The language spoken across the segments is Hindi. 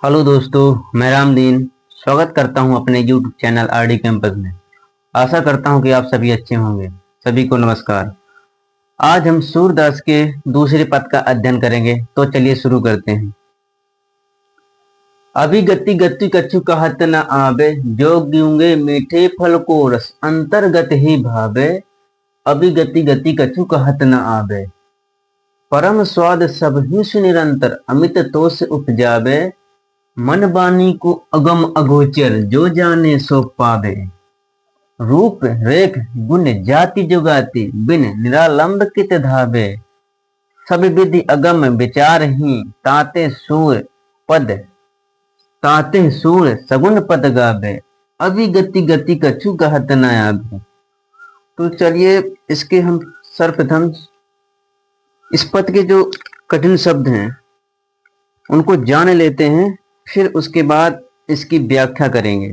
हेलो दोस्तों, मैं रामदीन स्वागत करता हूं अपने YouTube चैनल आरडी कैंपस में। आशा करता हूं कि आप सभी अच्छे होंगे। सभी को नमस्कार। आज हम सूरदास के दूसरे पद का अध्ययन करेंगे, तो चलिए शुरू करते हैं। अभी गति गति कछु कहत न आवे, जो गूंगे मीठे फल को रस अंतर्गत ही भावे। अभी गति गति कछु कहत न आवे, परम स्वाद सब ही निरंतर अमित तो से उपजावे। मन बानी को अगम अगोचर, जो जाने सो पावे। रूप रेख गुण जाति जुगाति, बिन निरालंब कित धावे। सब विधि अगम विचार ही, पद ताते सूर सगुन पद गावे। अभी गति गति कछु कहत न आवे। तो चलिए इसके हम सर्वप्रथम इस पद के जो कठिन शब्द हैं उनको जान लेते हैं, फिर उसके बाद इसकी व्याख्या करेंगे।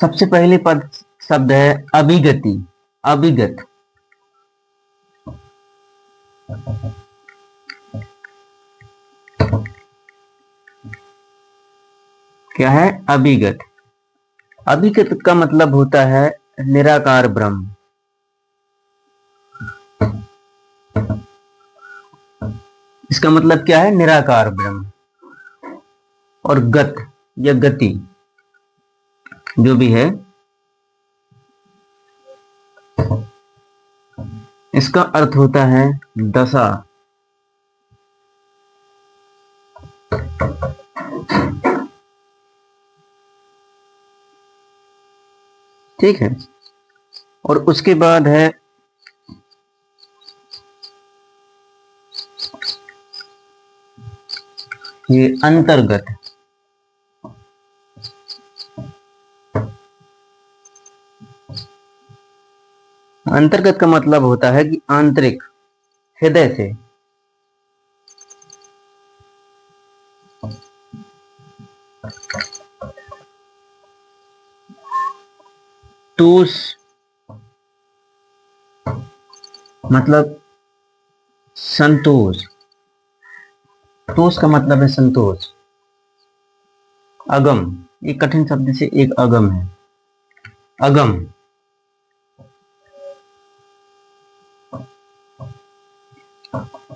सबसे पहले पद शब्द है अभिगति। अभिगत क्या है? अभिगत। अभिगत का मतलब होता है निराकार ब्रह्म। इसका मतलब क्या है? निराकार ब्रह्म। और गत या गति जो भी है, इसका अर्थ होता है दशा। ठीक है। और उसके बाद है ये अंतर्गत। अंतर्गत का मतलब होता है कि आंतरिक, हृदय से। टूस मतलब संतोष। टूस का मतलब है संतोष। अगम, ये कठिन शब्द से एक अगम है। अगम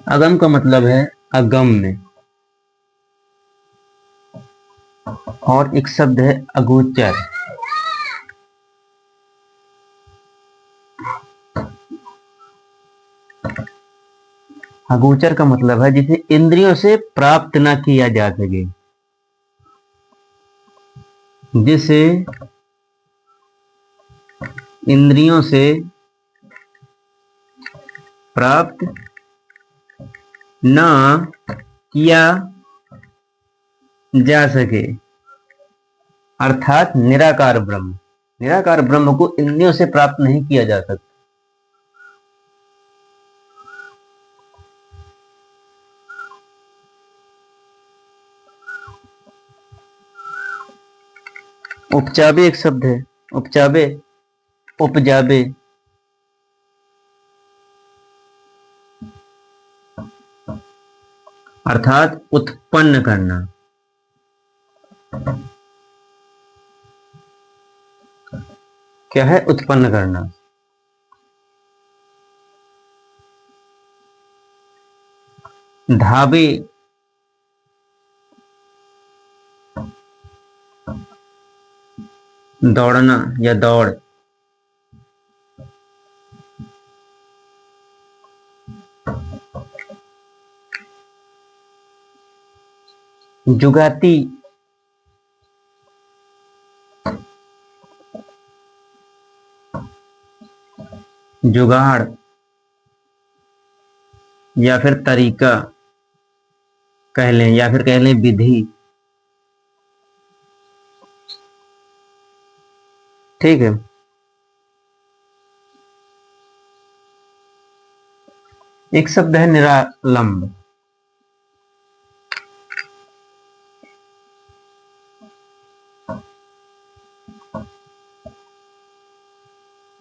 अगम का मतलब है अगम्य। और एक शब्द है अगोचर। अगोचर का मतलब है जिसे इंद्रियों से प्राप्त ना किया जा सके, जिसे इंद्रियों से प्राप्त ना किया जा सके, अर्थात निराकार ब्रह्म। निराकार ब्रह्म को इंद्रियों से प्राप्त नहीं किया जा सकता। उपचावे एक शब्द है। उपचावे, उपजावे। अर्थात उत्पन्न करना। क्या है? उत्पन्न करना। धावे, दौड़ना या दौड़। जुगाती, जुगाड़ या फिर तरीका कह लें, या फिर कह लें विधि। ठीक है। एक शब्द है निरालंब।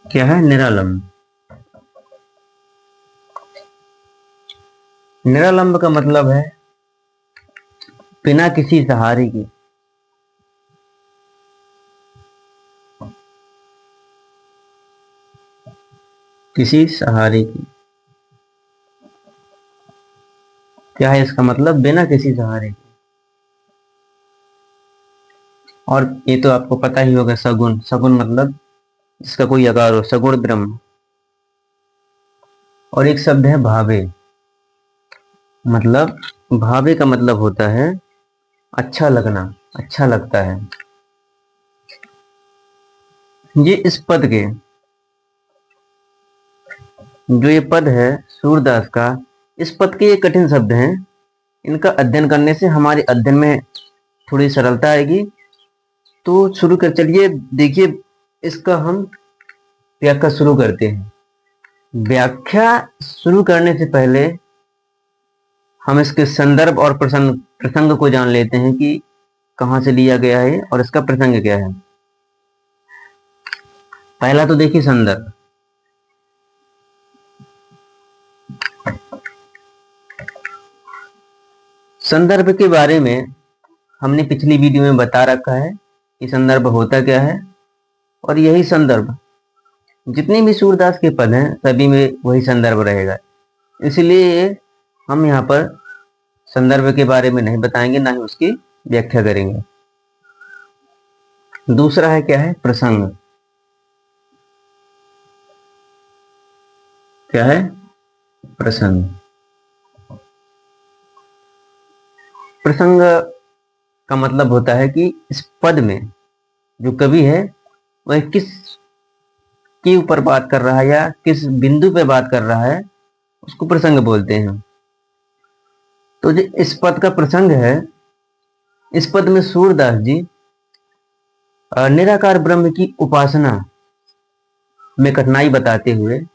क्या है? निरालंब। निरालंब का मतलब है बिना किसी सहारे की। किसी सहारे की क्या है इसका मतलब? बिना किसी सहारे की। और ये तो आपको पता ही होगा, सगुण। सगुण मतलब जिसका कोई आकार हो, सगुण ब्रह्म। और एक शब्द है भावे। मतलब भावे का मतलब होता है अच्छा लगना, अच्छा लगता है। ये इस पद के, जो ये पद है सूरदास का, इस पद के ये कठिन शब्द हैं। इनका अध्ययन करने से हमारे अध्ययन में थोड़ी सरलता आएगी। तो शुरू कर, चलिए देखिए, इसका हम व्याख्या शुरू करते हैं। व्याख्या शुरू करने से पहले हम इसके संदर्भ और प्रसंग को जान लेते हैं कि कहां से लिया गया है और इसका प्रसंग क्या है। पहला तो देखिए संदर्भ। संदर्भ के बारे में हमने पिछली वीडियो में बता रखा है कि संदर्भ होता क्या है। और यही संदर्भ, जितने भी सूरदास के पद हैं सभी में वही संदर्भ रहेगा। इसलिए हम यहाँ पर संदर्भ के बारे में नहीं बताएंगे, ना ही उसकी व्याख्या करेंगे। दूसरा है, क्या है? प्रसंग। क्या है? प्रसंग। प्रसंग का मतलब होता है कि इस पद में जो कवि है वह किस के ऊपर बात कर रहा है या किस बिंदु पे बात कर रहा है, उसको प्रसंग बोलते हैं। तो जो इस पद का प्रसंग है, इस पद में सूरदास जी निराकार ब्रह्म की उपासना में कठिनाई बताते हुए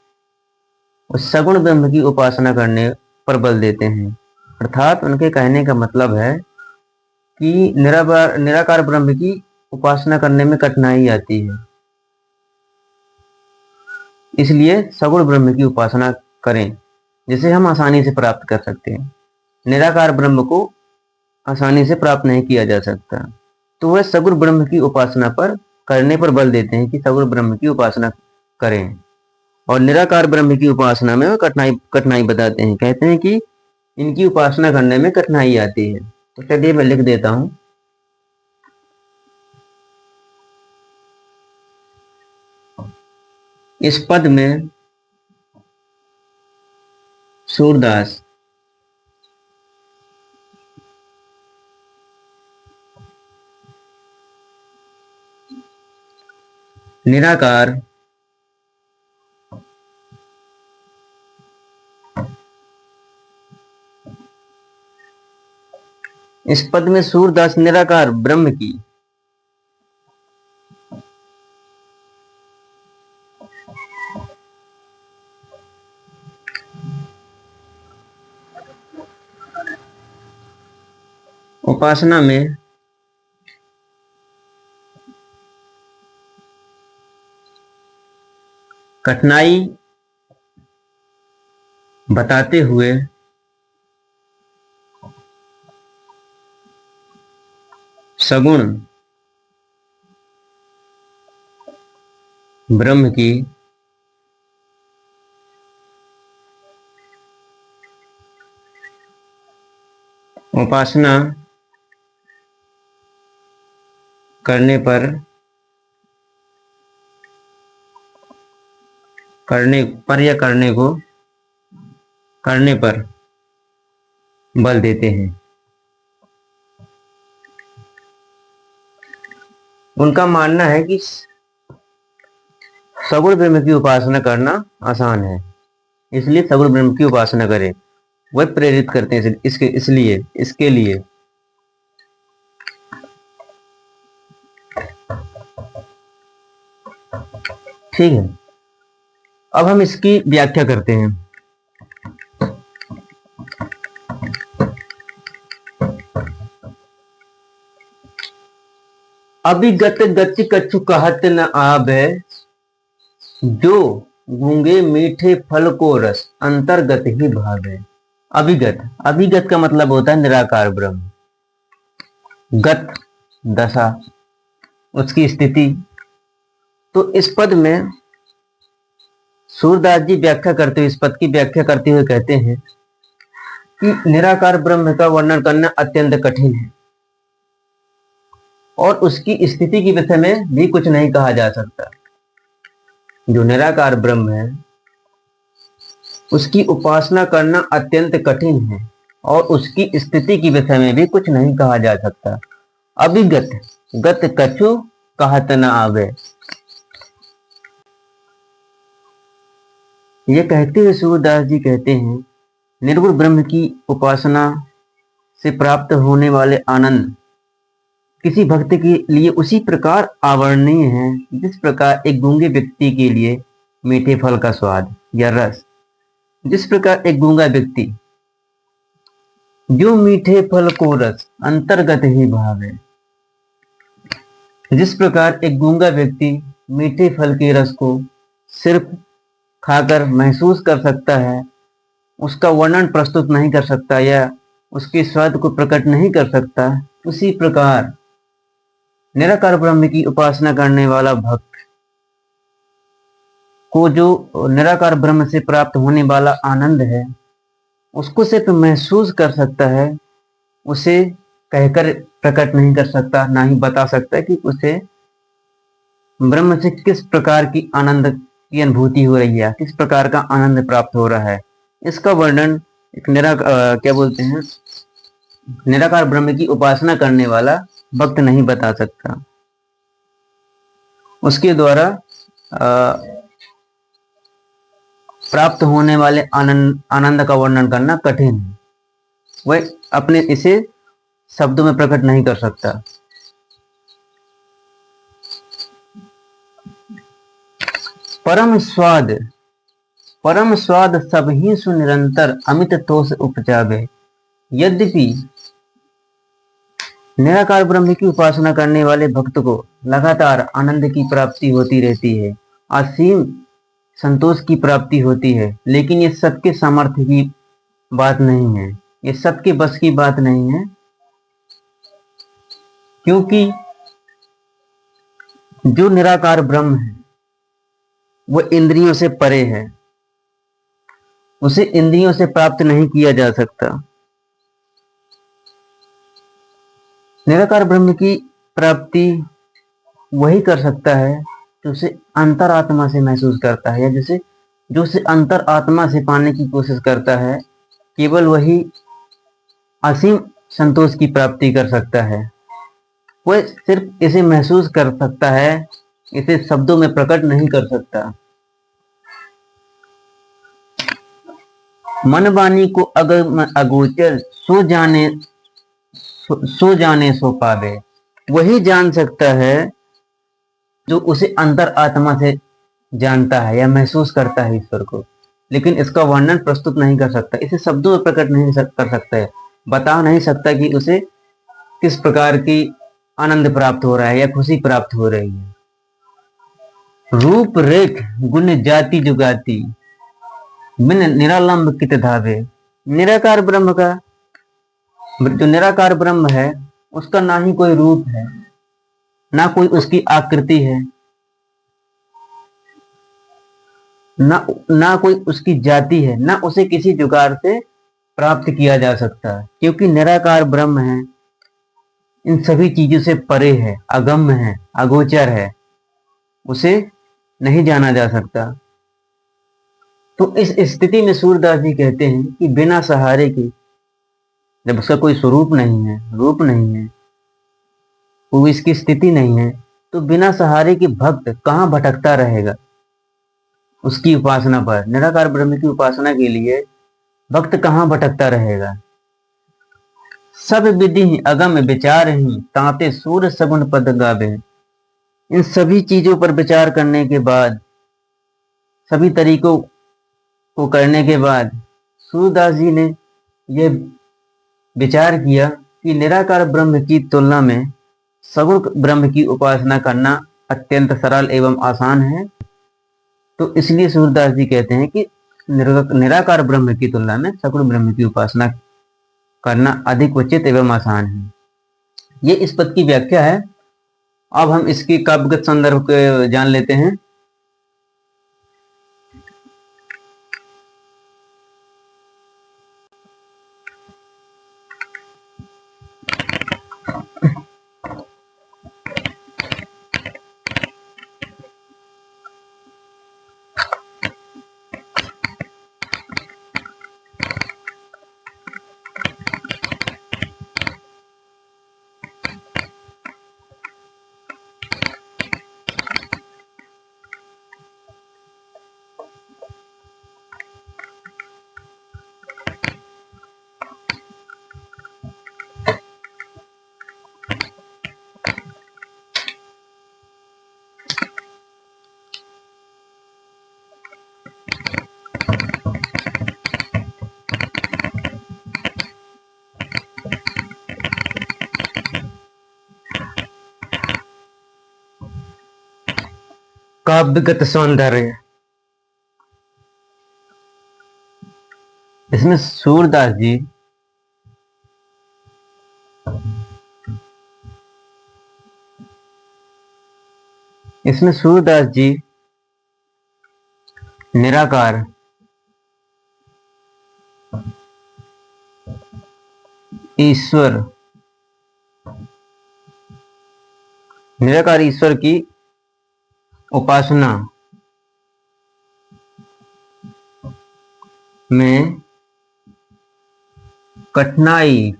उस सगुण ब्रह्म की उपासना करने पर बल देते हैं। अर्थात उनके कहने का मतलब है कि निराकार ब्रह्म की उपासना करने में कठिनाई आती है, इसलिए सगुण ब्रह्म की उपासना करें, जिसे हम आसानी से प्राप्त कर सकते हैं। निराकार ब्रह्म को आसानी से प्राप्त नहीं किया जा सकता, तो वह सगुण ब्रह्म की उपासना पर करने पर बल देते हैं कि सगुण ब्रह्म की उपासना करें। और निराकार ब्रह्म की उपासना में वह कठिनाई बताते हैं, कहते हैं कि इनकी उपासना करने में कठिनाई आती है। तो चलिए मैं लिख देता हूं। इस पद में सूरदास निराकार इस पद में सूरदास निराकार ब्रह्म की उपासना में कठिनाई बताते हुए सगुण ब्रह्म की उपासना करने पर या करने पर बल देते हैं। उनका मानना है कि सगुण ब्रह्म की उपासना करना आसान है, इसलिए सगुण ब्रह्म की उपासना करें। वह प्रेरित करते हैं इसके लिए। ठीक है, अब हम इसकी व्याख्या करते हैं। अभिगत गति कछु कहत न आवे, जो गूंगे मीठे फल को रस अंतर्गत ही भावे। अभिगत, अभिगत का मतलब होता है निराकार ब्रह्म। गत दशा, उसकी स्थिति। तो इस पद में सूरदास जी व्याख्या करते हुए, इस पद की व्याख्या करते हुए कहते हैं कि निराकार ब्रह्म का वर्णन करना अत्यंत कठिन है और उसकी स्थिति के विषय में भी कुछ नहीं कहा जा सकता। जो निराकार ब्रह्म है उसकी उपासना करना अत्यंत कठिन है और उसकी स्थिति के विषय में भी कुछ नहीं कहा जा सकता। अभिगत, गत कछु कहत न आवे। ये कहते हुए सूरदास जी कहते हैं निर्गुण ब्रह्म की उपासना से प्राप्त होने वाले आनंद किसी भक्त के लिए उसी प्रकार आवर्णनीय है जिस प्रकार एक गूंगे व्यक्ति के लिए मीठे फल का स्वाद या रस, जिस प्रकार एक गूंगा व्यक्ति जो मीठे फल को रस अंतर्गत ही भावे, जिस प्रकार एक गूंगा व्यक्ति मीठे फल के रस को सिर्फ खाकर महसूस कर सकता है, उसका वर्णन प्रस्तुत नहीं कर सकता या उसके स्वाद को प्रकट नहीं कर सकता, उसी प्रकार निराकार ब्रह्म की उपासना करने वाला भक्त को जो निराकार ब्रह्म से प्राप्त होने वाला आनंद है उसको सिर्फ महसूस कर सकता है, उसे कहकर प्रकट नहीं कर सकता, ना ही बता सकता कि उसे ब्रह्म से किस प्रकार की आनंद की अनुभूति हो रही है, किस प्रकार का आनंद प्राप्त हो रहा है। इसका वर्णन एक निराकार ब्रह्म की उपासना करने वाला भक्त नहीं बता सकता। उसके द्वारा प्राप्त होने वाले आनंद का वर्णन करना कठिन है, वह अपने इसे शब्दों में प्रकट नहीं कर सकता। परम स्वाद सब ही सुनिरंतर अमित तोष उपजावे। यद्यपि निराकार ब्रह्म की उपासना करने वाले भक्त को लगातार आनंद की प्राप्ति होती रहती है, असीम संतोष की प्राप्ति होती है, लेकिन ये सबके सामर्थ्य की बात नहीं है, ये सबके बस की बात नहीं है, क्योंकि जो निराकार ब्रह्म है वो इंद्रियों से परे है, उसे इंद्रियों से प्राप्त नहीं किया जा सकता। निराकार ब्रह्म की प्राप्ति वही कर सकता है जो उसे अंतरात्मा से महसूस करता है, या जो उसे अंतरात्मा से पाने की कोशिश करता है, केवल वही असीम संतोष की प्राप्ति कर सकता है। वह सिर्फ इसे महसूस कर सकता है, इसे शब्दों में प्रकट नहीं कर सकता। मन वाणी को अगर अगोचर सो जाने सो पावे। वही जान सकता है जो उसे अंतर आत्मा से जानता है या महसूस करता है ईश्वर को, लेकिन इसका वर्णन प्रस्तुत नहीं कर सकता, इसे शब्दों में प्रकट नहीं कर सकता है, बता नहीं सकता कि उसे किस प्रकार की आनंद प्राप्त हो रहा है या खुशी प्राप्त हो रही है। रूप रेख गुण जाति जुगाती बिन निरालंब कित धावे। निराकार ब्रह्म का, जो निराकार ब्रह्म है उसका ना ही कोई रूप है, ना कोई उसकी आकृति है, ना कोई उसकी जाति है, ना उसे किसी जुगाड़ से प्राप्त किया जा सकता है, क्योंकि निराकार ब्रह्म है, इन सभी चीजों से परे है, अगम्य है, अगोचर है, उसे नहीं जाना जा सकता। तो इस स्थिति में सूरदास जी कहते हैं कि बिना सहारे के, जब उसका कोई स्वरूप नहीं है, रूप नहीं है, वो इसकी स्थिति नहीं है, तो बिना सहारे के भक्त कहाँ भटकता रहेगा उसकी उपासना पर। निराकार ब्रह्म की उपासना के लिए भक्त कहाँ भटकता रहेगा। सब विधि अगम विचार ही ताते सूर सगुन पद गावे। इन सभी चीजों पर विचार करने के बाद, सभी तरीकों को करने के बाद सूरदास जी ने यह विचार किया कि निराकार ब्रह्म की तुलना में सगुण ब्रह्म की उपासना करना अत्यंत सरल एवं आसान है। तो इसलिए सूरदास जी कहते हैं कि निराकार ब्रह्म की तुलना में सगुण ब्रह्म की उपासना करना अधिक उचित एवं आसान है। ये इस पद की व्याख्या है। अब हम इसकी काव्यगत संदर्भ को जान लेते हैं। काव्यगत सौंदर्य, इसमें सूरदास जी निराकार ईश्वर की उपासना में कठिनाई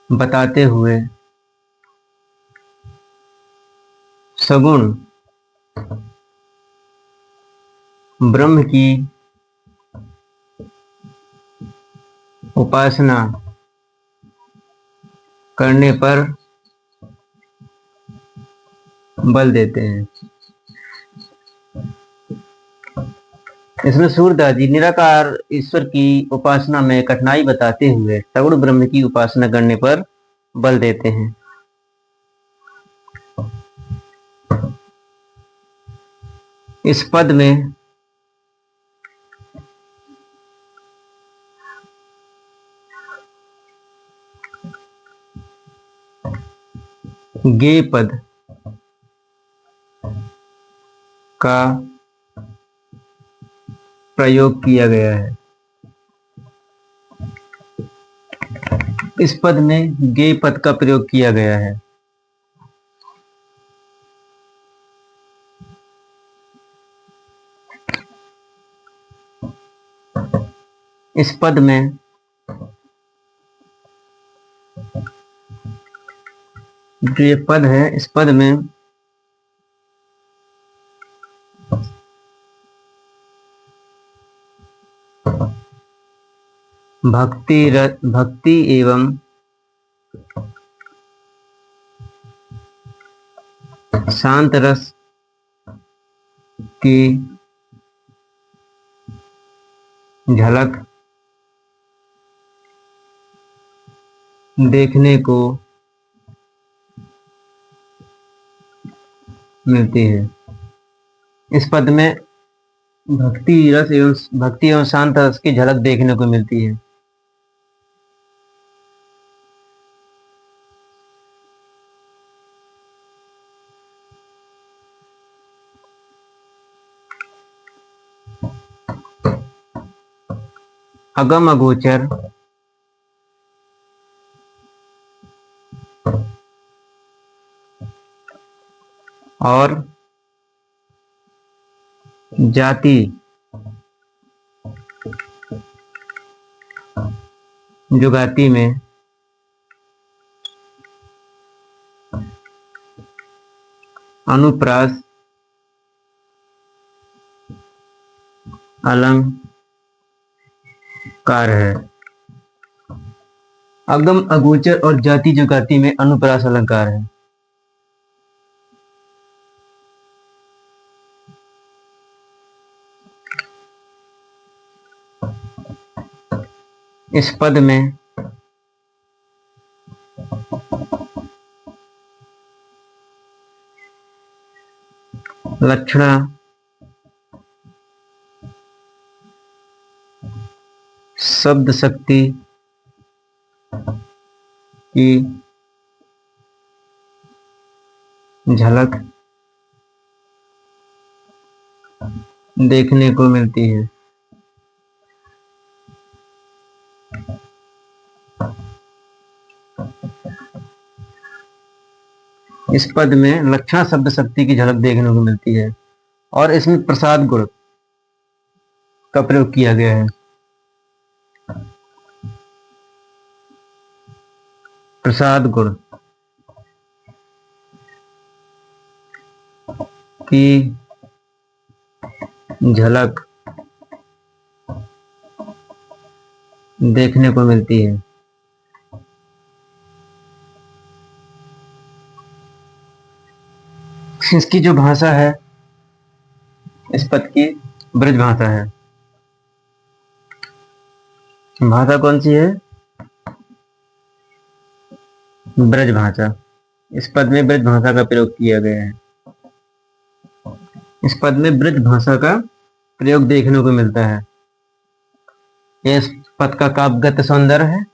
बताते हुए सगुण ब्रह्म की उपासना करने पर बल देते हैं। इसमें सूरदास जी निराकार ईश्वर की उपासना में कठिनाई बताते हुए सगुण ब्रह्म की उपासना करने पर बल देते हैं। इस पद में गे पद का प्रयोग किया गया है। इस पद में गे पद का प्रयोग किया गया है। इस पद में जो ये पद है, इस पद में भक्ति एवं शांत रस की झलक देखने को मिलती है। इस पद में भक्ति एवं शांत रस की झलक देखने को मिलती है। अगम अगोचर और जाति जुगाती में अनुप्रास अलंकार है। अगम अगोचर और जाति जुगाती में अनुप्रास अलंकार है। इस पद में लक्षणा शब्द शक्ति की झलक देखने को मिलती है। इस पद में लक्षणा शब्द शक्ति की झलक देखने को मिलती है और इसमें प्रसाद गुण का प्रयोग किया गया है। प्रसाद गुण की झलक देखने को मिलती है। इसकी जो भाषा है, इस पद की ब्रज भाषा है। भाषा कौन सी है? ब्रज भाषा। इस पद में ब्रज भाषा का प्रयोग किया गया है। इस पद में ब्रज भाषा का प्रयोग देखने को मिलता है। इस पद का काव्यगत सौंदर्य है।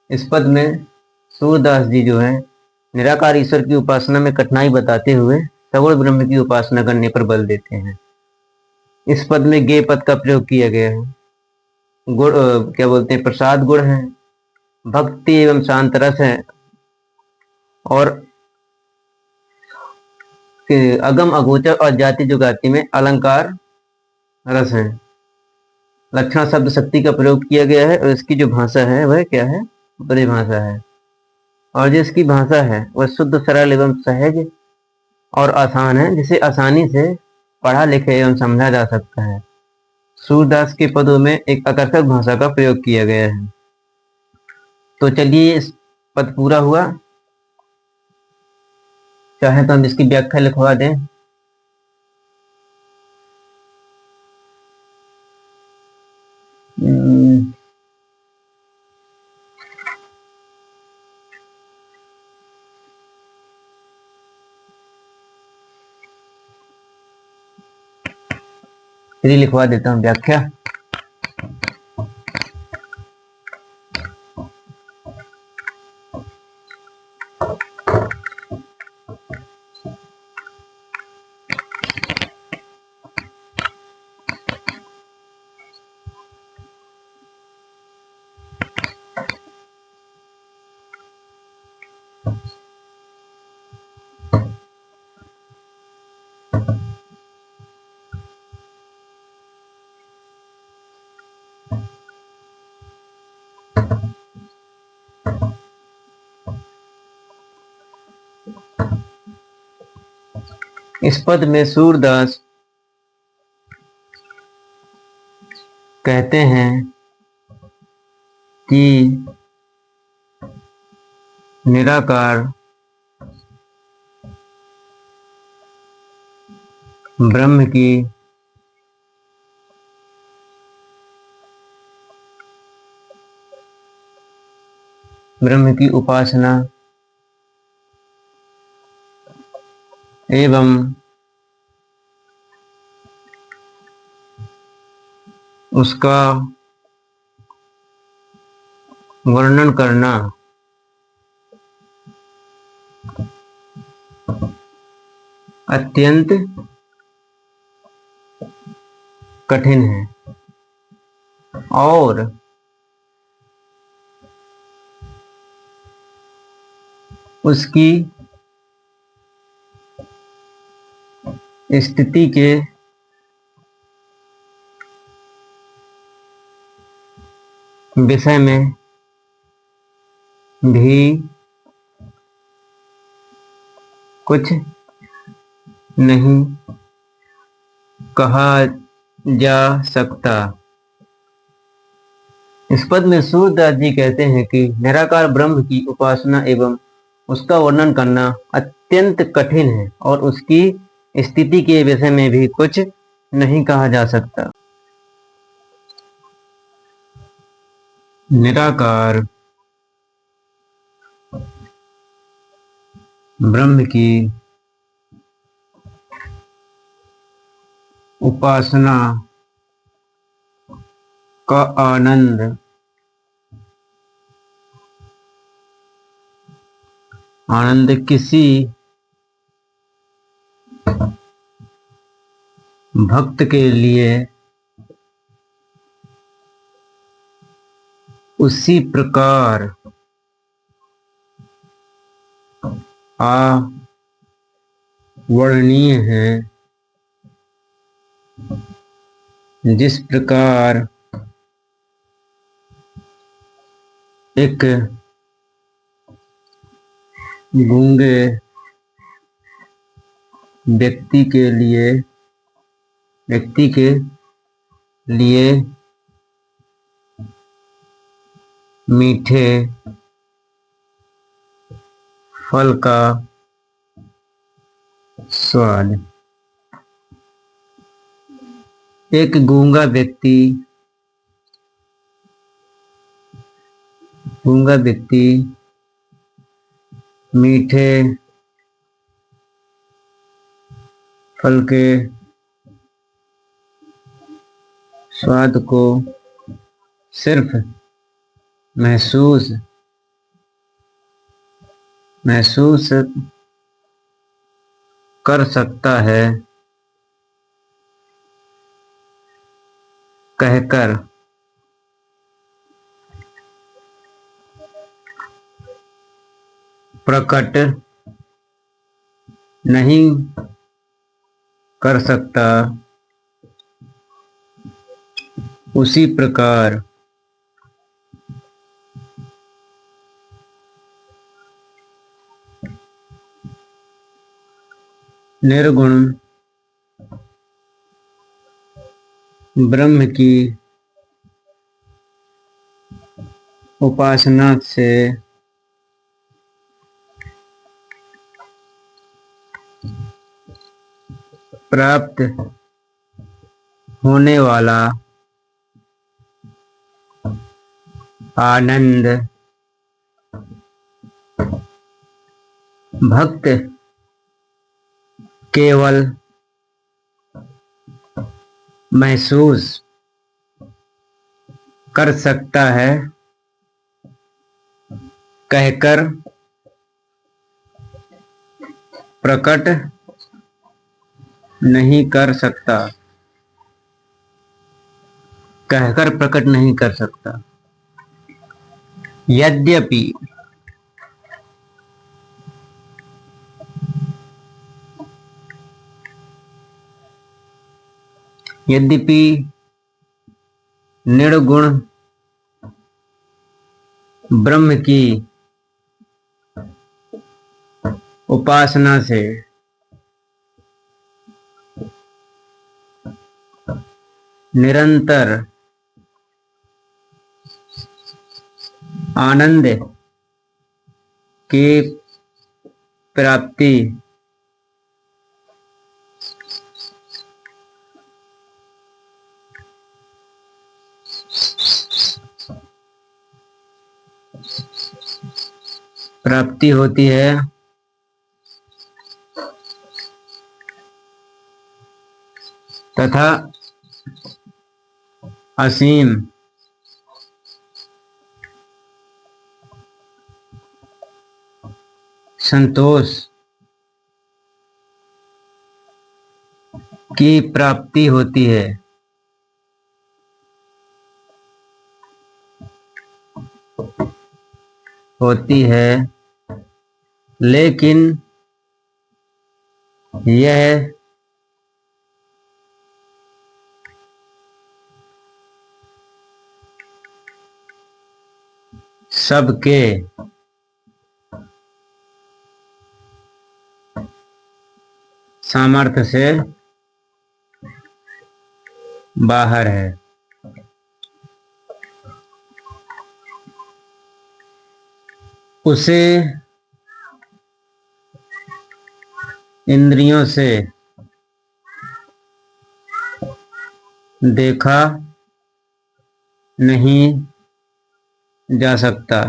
इस पद में सूरदास जी जो है निराकार ईश्वर की उपासना में कठिनाई बताते हुए सगुण ब्रह्म की उपासना करने पर बल देते हैं। इस पद में गे पद का प्रयोग किया गया है। गुण क्या बोलते हैं, प्रसाद गुण है, भक्ति एवं शांत रस है और अगम अगोचर और जाति जुगाति में अलंकार रस है। लक्षणा शब्द शक्ति का प्रयोग किया गया है और इसकी जो भाषा है वह क्या है? ब्रज भाषा है। और जो इसकी भाषा है वह शुद्ध सरल एवं सहज और आसान है, जिसे आसानी से पढ़ा लिखा एवं समझा जा सकता है। सूरदास के पदों में एक आकर्षक भाषा का प्रयोग किया गया है। तो चलिए, इस पद पूरा हुआ। चाहे तो हम इसकी व्याख्या लिखवा दें। चलिए लिखवा देता हूँ व्याख्या। इस पद में सूरदास कहते हैं कि निराकार ब्रह्म की उपासना एवं उसका वर्णन करना अत्यंत कठिन है और उसकी स्थिति के विषय में भी कुछ नहीं कहा जा सकता। इस पद में सूरदास जी कहते हैं कि निराकार ब्रह्म की उपासना एवं उसका वर्णन करना अत्यंत कठिन है और उसकी स्थिति के विषय में भी कुछ नहीं कहा जा सकता। निराकार ब्रह्म की उपासना का आनंद किसी भक्त के लिए उसी प्रकार अवर्णनीय है जिस प्रकार एक गूंगे व्यक्ति के लिए मीठे फल का स्वाद। एक गूंगा व्यक्ति मीठे फल के स्वाद को सिर्फ महसूस कर सकता है कहकर प्रकट नहीं कर सकता, उसी प्रकार निर्गुण ब्रह्म की उपासना से प्राप्त होने वाला आनंद भक्त केवल महसूस कर सकता है कहकर प्रकट नहीं कर सकता। यद्यपि निर्गुण ब्रह्म की उपासना से निरंतर आनंद की प्राप्ति होती है तथा असीम संतोष की प्राप्ति होती है। लेकिन यह सबके सामर्थ्य से बाहर है। उसे इंद्रियों से देखा नहीं जा सकता।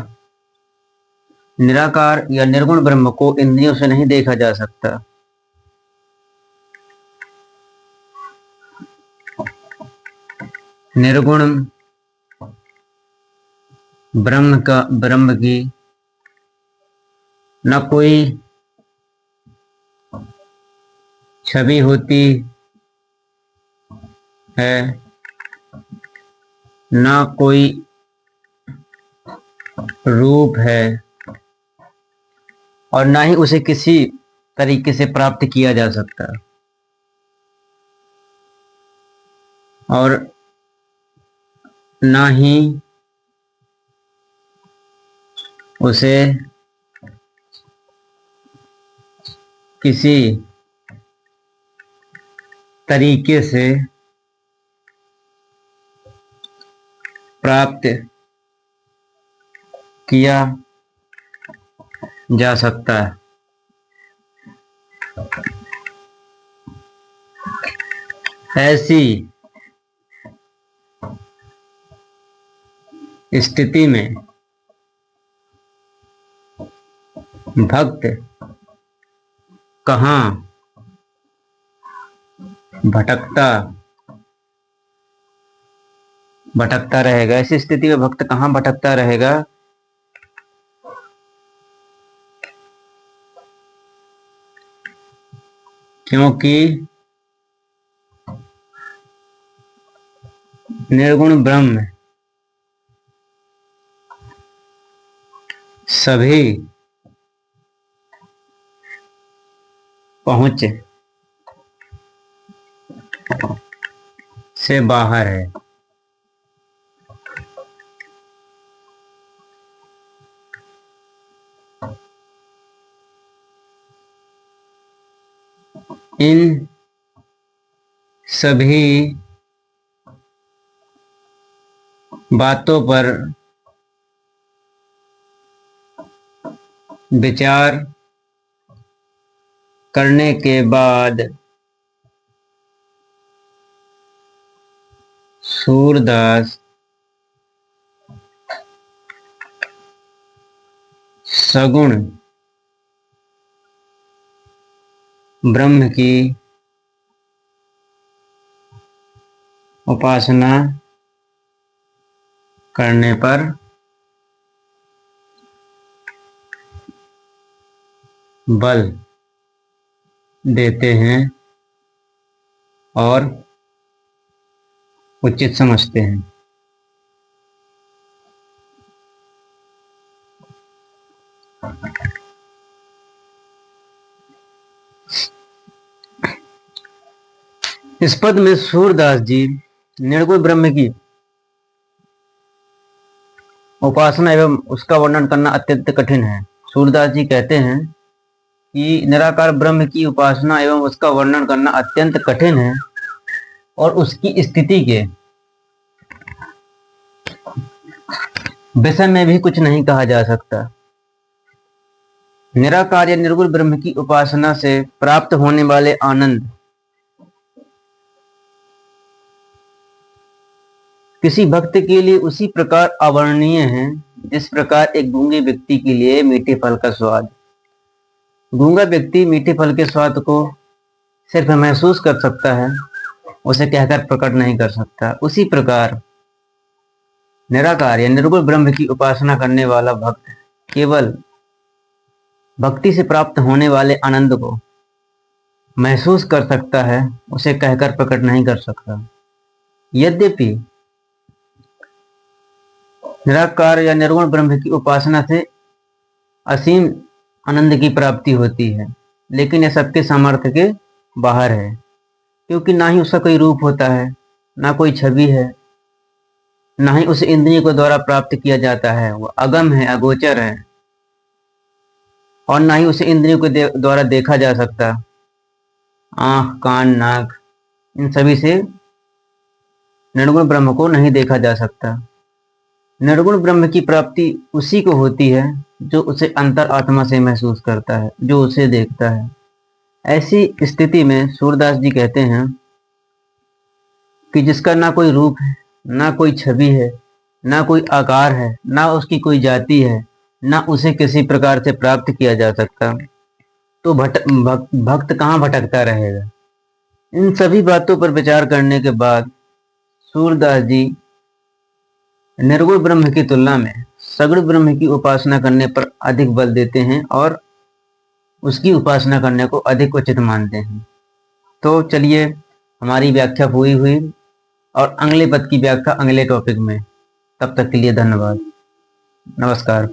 निराकार या निर्गुण ब्रह्म को इंद्रियों से नहीं देखा जा सकता। निर्गुण ब्रह्म की न कोई छवि होती है, न कोई रूप है, और ना ही उसे किसी तरीके से प्राप्त किया जा सकता, और ना ही उसे किसी तरीके से प्राप्त किया जा सकता है। ऐसी स्थिति में भक्त कहाँ भटकता रहेगा? ऐसी स्थिति में भक्त कहाँ भटकता रहेगा? क्योंकि निर्गुण ब्रह्म सभी पहुंच से बाहर है। इन सभी बातों पर विचार करने के बाद सूरदास सगुण ब्रह्म की उपासना करने पर बल देते हैं और उचित समझते हैं। इस पद में सूरदास जी निर्गुण ब्रह्म की उपासना एवं उसका वर्णन करना अत्यंत कठिन है। सूरदास जी कहते हैं कि निराकार ब्रह्म की उपासना एवं उसका वर्णन करना अत्यंत कठिन है और उसकी स्थिति के विषय में भी कुछ नहीं कहा जा सकता। निराकार या निर्गुण ब्रह्म की उपासना से प्राप्त होने वाले आनंद किसी भक्त के लिए उसी प्रकार अवर्णनीय है जिस प्रकार एक गूंगे व्यक्ति के लिए मीठे फल का स्वाद। गूंगा व्यक्ति मीठे फल के स्वाद को सिर्फ महसूस कर सकता है, उसे कहकर प्रकट नहीं कर सकता। उसी प्रकार निराकार या निर्गुण ब्रह्म की उपासना करने वाला भक्त केवल भक्ति से प्राप्त होने वाले आनंद को महसूस कर सकता है, उसे कहकर प्रकट नहीं कर सकता। यद्यपि निराकार या निर्गुण ब्रह्म की उपासना से असीम आनंद की प्राप्ति होती है, लेकिन यह सबके सामर्थ्य के बाहर है, क्योंकि ना ही उसका कोई रूप होता है, ना कोई छवि है, ना ही उसे इंद्रियों के द्वारा प्राप्त किया जाता है। वो अगम है, अगोचर है, और ना ही उसे इंद्रियों के द्वारा देखा जा सकता। आंख, कान, नाक, इन सभी से निर्गुण ब्रह्म को नहीं देखा जा सकता। निर्गुण ब्रह्म की प्राप्ति उसी को होती है जो उसे अंतर आत्मा से महसूस करता है, जो उसे देखता है। ऐसी स्थिति में सूरदास जी कहते हैं कि जिसका ना कोई रूप है, ना कोई छवि है, ना कोई आकार है, ना उसकी कोई जाति है, ना उसे किसी प्रकार से प्राप्त किया जा सकता, तो भक्त कहाँ भटकता रहेगा? इन सभी बातों पर विचार करने के बाद सूरदास जी निर्गुण ब्रह्म की तुलना में सगुण ब्रह्म की उपासना करने पर अधिक बल देते हैं और उसकी उपासना करने को अधिक उचित मानते हैं। तो चलिए, हमारी व्याख्या पूरी हुई और अगले पद की व्याख्या अगले टॉपिक में। तब तक के लिए धन्यवाद। नमस्कार।